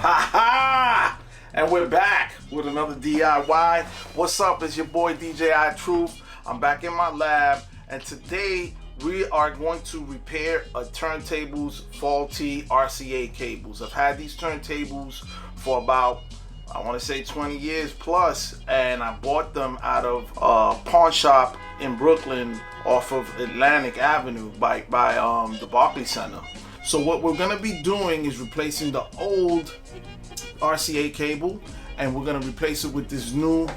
Ha ha! And we're back with another DIY. What's up? It's your boy DJ Djitruth. I'm back in my lab, and today we are going to repair a turntable's faulty RCA cables. I've had these turntables for about, I want to say 20 years plus, and I bought them out of a pawn shop in Brooklyn off of Atlantic Avenue by the Barclays Center. So what we're gonna be doing is replacing the old RCA cable, and we're gonna replace it with this new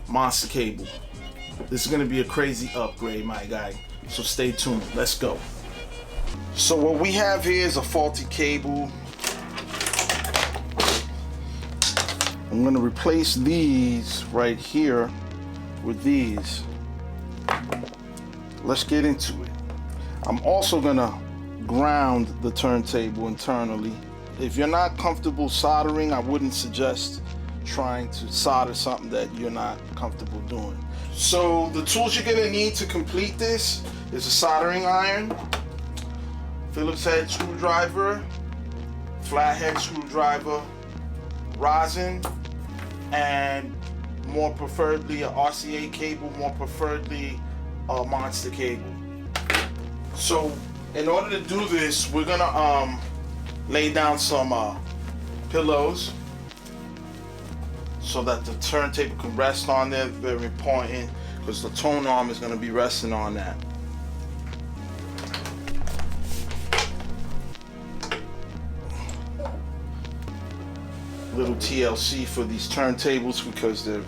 Monster cable. This is gonna be a crazy upgrade, my guy. So stay tuned, let's go. So what we have here is a faulty cable. I'm gonna replace these right here with these. Let's get into it. I'm also gonna ground the turntable internally. If you're not comfortable soldering, I wouldn't suggest trying to solder something that you're not comfortable doing. So the tools you're gonna need to complete this is a soldering iron, Phillips head screwdriver, flathead screwdriver, rosin, and more preferably a RCA cable, more preferably a Monster cable. So in order to do this, we're gonna lay down some pillows so that the turntable can rest on there. Very important, because the tone arm is gonna be resting on that. Little TLC for these turntables because they're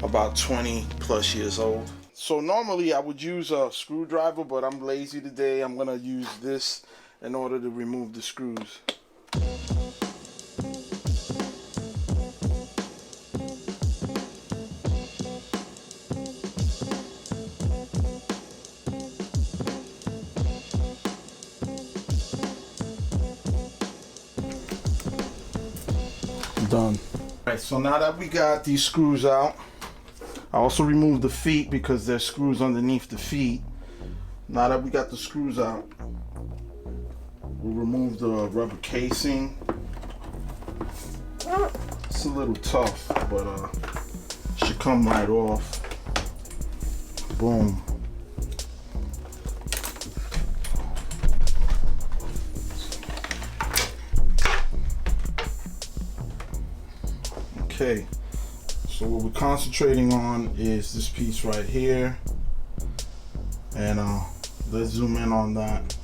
about 20 plus years old. So normally I would use a screwdriver, but I'm lazy today. I'm gonna use this in order to remove the screws. Done. Alright, so now that we got these screws out, I also removed the feet because there's screws underneath the feet. Now that we got the screws out, we'll remove the rubber casing. It's a little tough, but should come right off. Boom. Okay. So what we're concentrating on is this piece right here, and let's zoom in on that.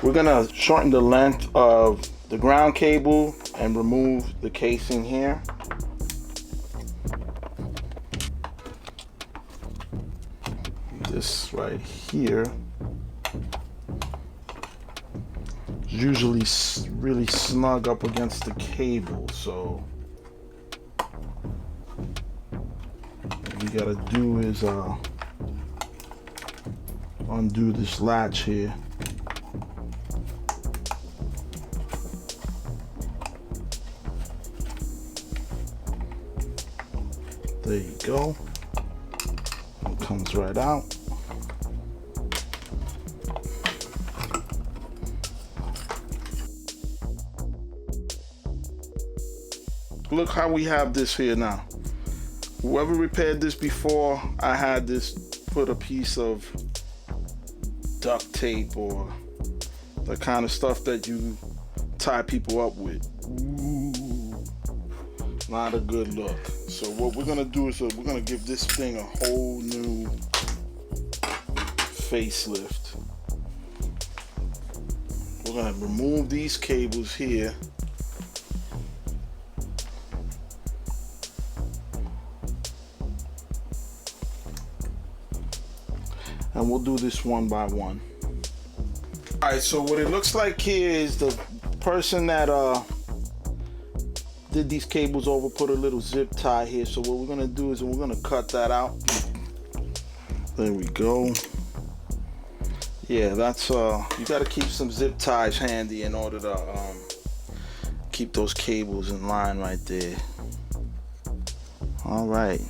We're gonna shorten the length of the ground cable and remove the casing here. This right here usually really snug up against the cable, so what we gotta do is undo this latch here. There you go. It comes right out. Look how we have this here now. Whoever repaired this before, I had this, put a piece of duct tape or the kind of stuff that you tie people up with. Ooh, not a good look. So what we're gonna do is we're gonna give this thing a whole new facelift. We're gonna remove these cables here. And we'll do this one by one. Alright, so what it looks like here is the person that did these cables over put a little zip tie here. So what we're gonna do is we're gonna cut that out. There we go. Yeah, that's you gotta keep some zip ties handy in order to keep those cables in line right there. All right,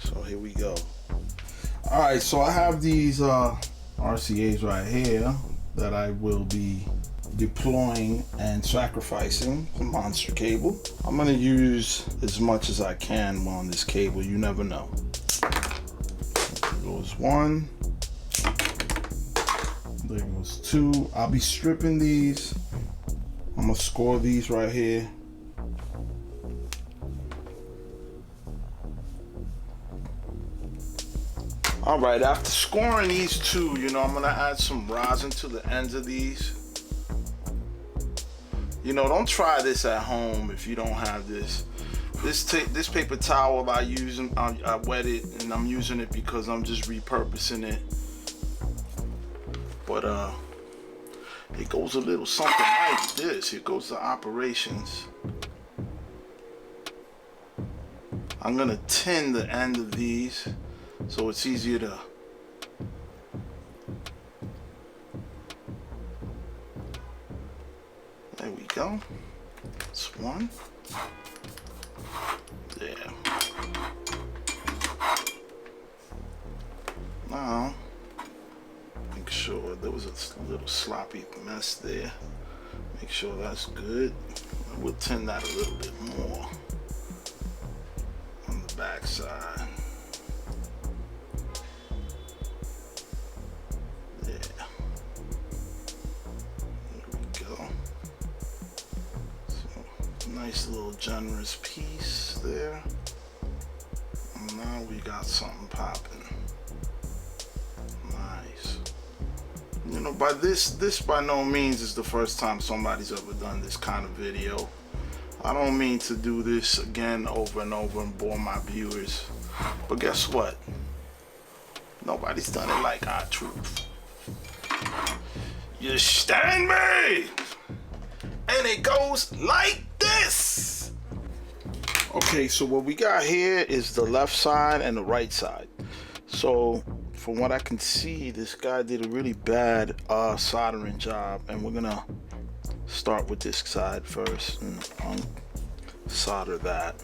so here we go. All right, so I have these RCAs right here. that I will be deploying and sacrificing the Monster cable. I'm going to use as much as I can on this cable. You never know. There goes one. There goes two. I'll be stripping these. I'm going to score these right here. All right, after scoring these two, you know, I'm gonna add some rosin to the ends of these. You know, don't try this at home if you don't have this. This paper towel I use, I wet it, and I'm using it because I'm just repurposing it. But it goes a little something like this. It goes to operations. I'm gonna tin the end of these, so it's easier to there we go. That's one. There. Now, make sure there was a little sloppy mess there. Make sure that's good. We'll tin that a little bit more on the back side. Nice little generous piece there. And now we got something popping. Nice. You know, by this by no means is the first time somebody's ever done this kind of video. I don't mean to do this again over and over and bore my viewers. But guess what? Nobody's done it like Djitruth. You stand me! And it goes like this. Okay, so what we got here is the left side and the right side. So from what I can see, this guy did a really bad soldering job, and we're gonna start with this side first and solder that.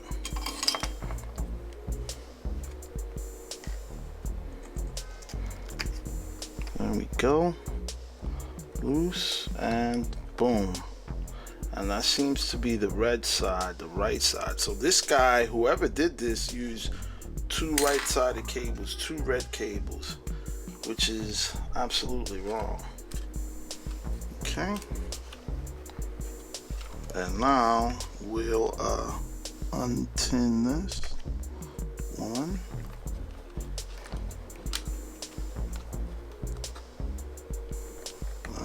There we go. Loose and boom. And that seems to be the red side, the right side. So this guy, whoever did this, used two right-sided cables, two red cables, which is absolutely wrong. Okay. And now we'll untin this one.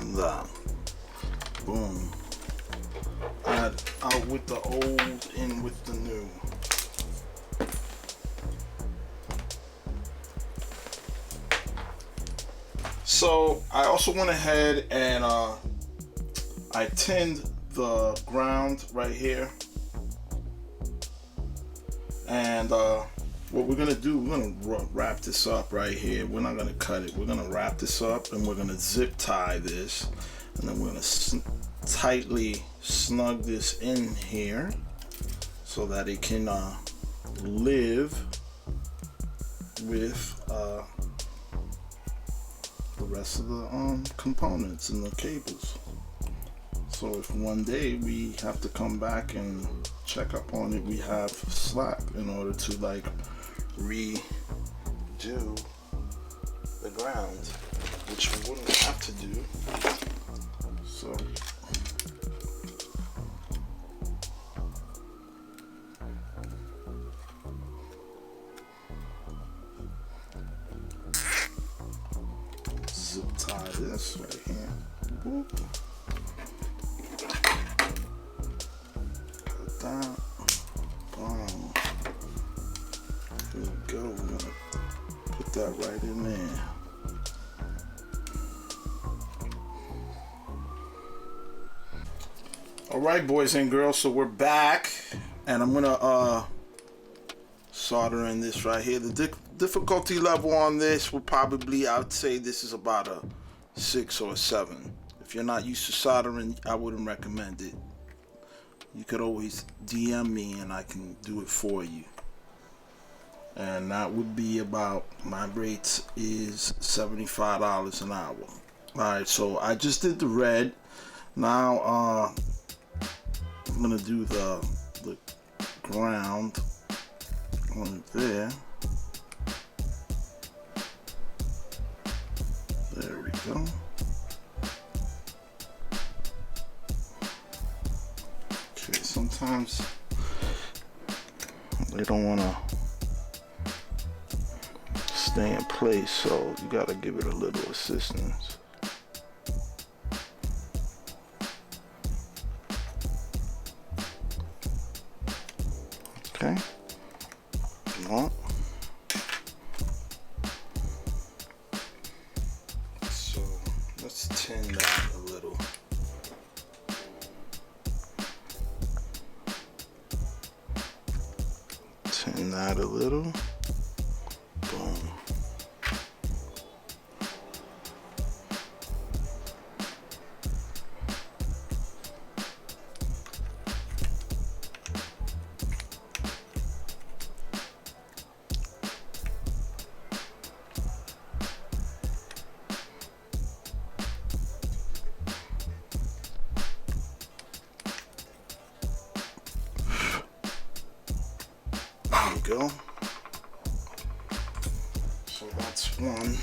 And that. Boom. Out with the old, in with the new. So I also went ahead and I tinned the ground right here. And what we're gonna do, we're gonna wrap this up right here. We're not gonna cut it. We're gonna wrap this up, and we're gonna zip tie this, and then we're gonna tightly snug this in here so that it can live with the rest of the components and the cables. So if one day we have to come back and check up on it, we have slack in order to like redo the ground, which we wouldn't have to do. So zip tie this right here. Whoop. Cut that. Boom. Here we go. We're gonna put that right in there. All right, boys and girls, so we're back, and I'm gonna solder in this right here. The difficulty level on this would probably, I would say this is about a 6 or a 7. If you're not used to soldering, I wouldn't recommend it. You could always DM me and I can do it for you. And that would be about, my rate is $75 an hour. Alright, so I just did the red. Now I'm gonna do the ground on there. There we go. Okay, sometimes they don't want to stay in place, so you gotta give it a little assistance. Okay. Well, so let's tin that a little. Tin that a little. Boom. Go. So that's one.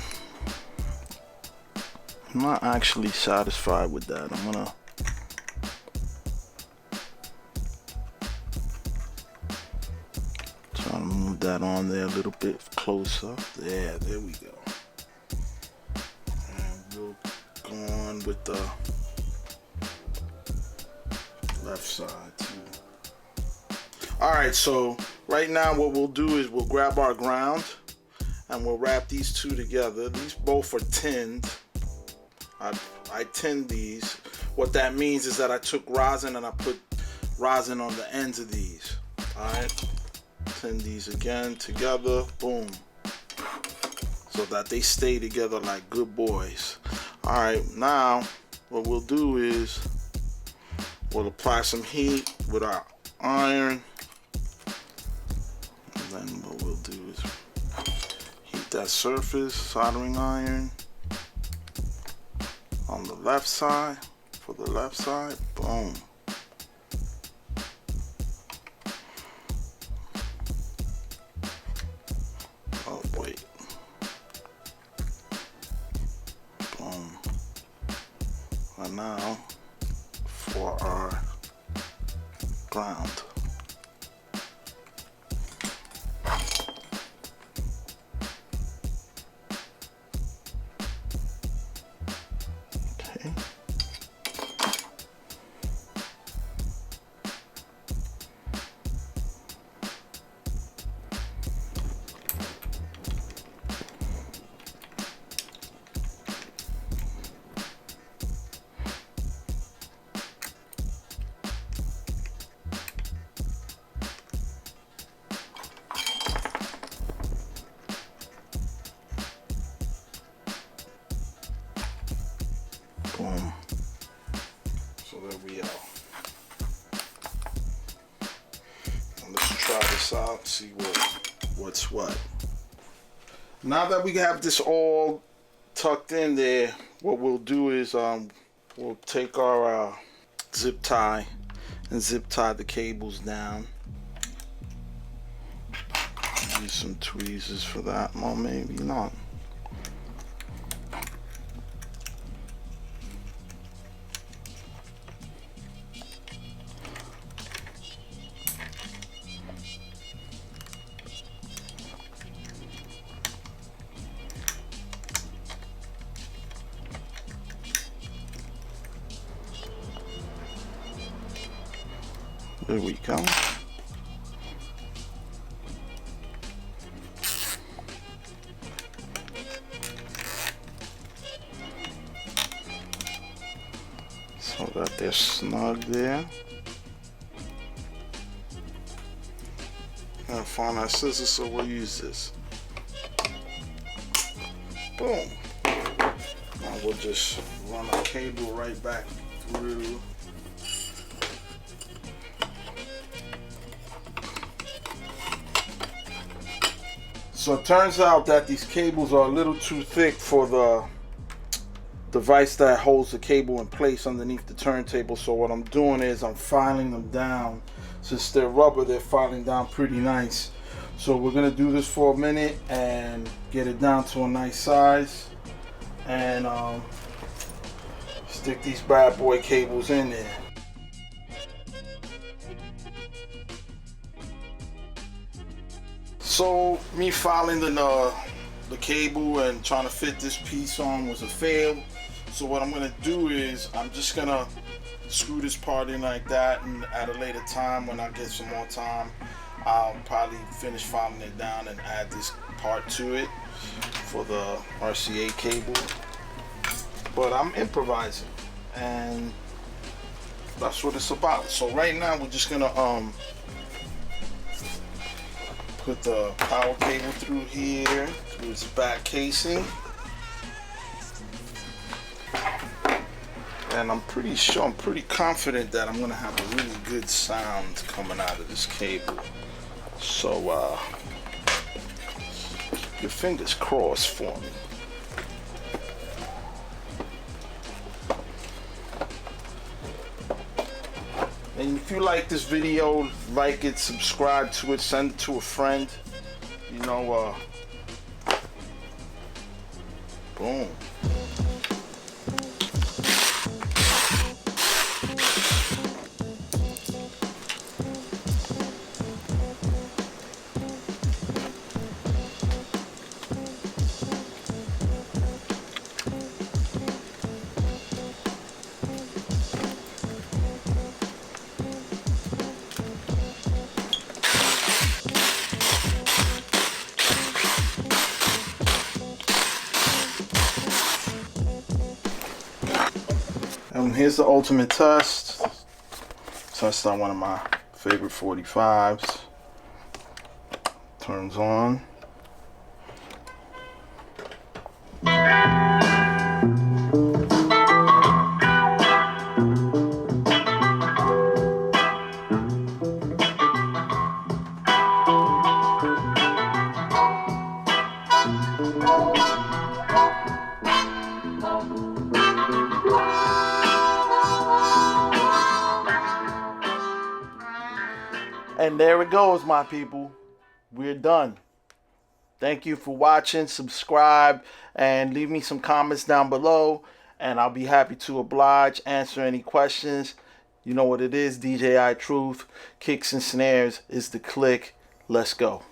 I'm not actually satisfied with that. I'm gonna try to move that on there a little bit closer. There we go. And we'll go on with the left side too. Alright, so right now what we'll do is we'll grab our ground and we'll wrap these two together. These both are tinned. I tinned these. What that means is that I took rosin and I put rosin on the ends of these. Alright, tin these again together, boom, so that they stay together like good boys. Alright, now what we'll do is we'll apply some heat with our iron. Then what we'll do is heat that surface, soldering iron on the left side, for the left side, boom. Oh wait, boom. And now for our ground. Boom. So there we are. Now let's try this out, see what's what. Now that we have this all tucked in there, what we'll do is we'll take our zip tie and zip tie the cables down. Use some tweezers for that. Well, maybe not. There we go. So that they're snug there. Gotta find our scissors, so we'll use this. Boom. Now we'll just run our cable right back through. So it turns out that these cables are a little too thick for device that holds the cable in place underneath the turntable. So what I'm doing is I'm filing them down. Since they're rubber, they're filing down pretty nice. So we're gonna do this for a minute and get it down to a nice size, and stick these bad boy cables in there. So me filing the cable and trying to fit this piece on was a fail. So what I'm gonna do is I'm just gonna screw this part in like that, and at a later time when I get some more time, I'll probably finish filing it down and add this part to it for the RCA cable. But I'm improvising, and that's what it's about. So right now we're just gonna put the power cable through here, through its back casing. And I'm pretty confident that I'm gonna have a really good sound coming out of this cable. So your fingers crossed for me. And if you like this video, like it, subscribe to it, send it to a friend. You know, boom. And here's the ultimate test. Test on one of my favorite 45s. Turns on. And there it goes, my people. We're done. Thank you for watching. Subscribe and leave me some comments down below, and I'll be happy to oblige, answer any questions. You know what it is, DJ Djitruth. Kicks and snares is the click. Let's go.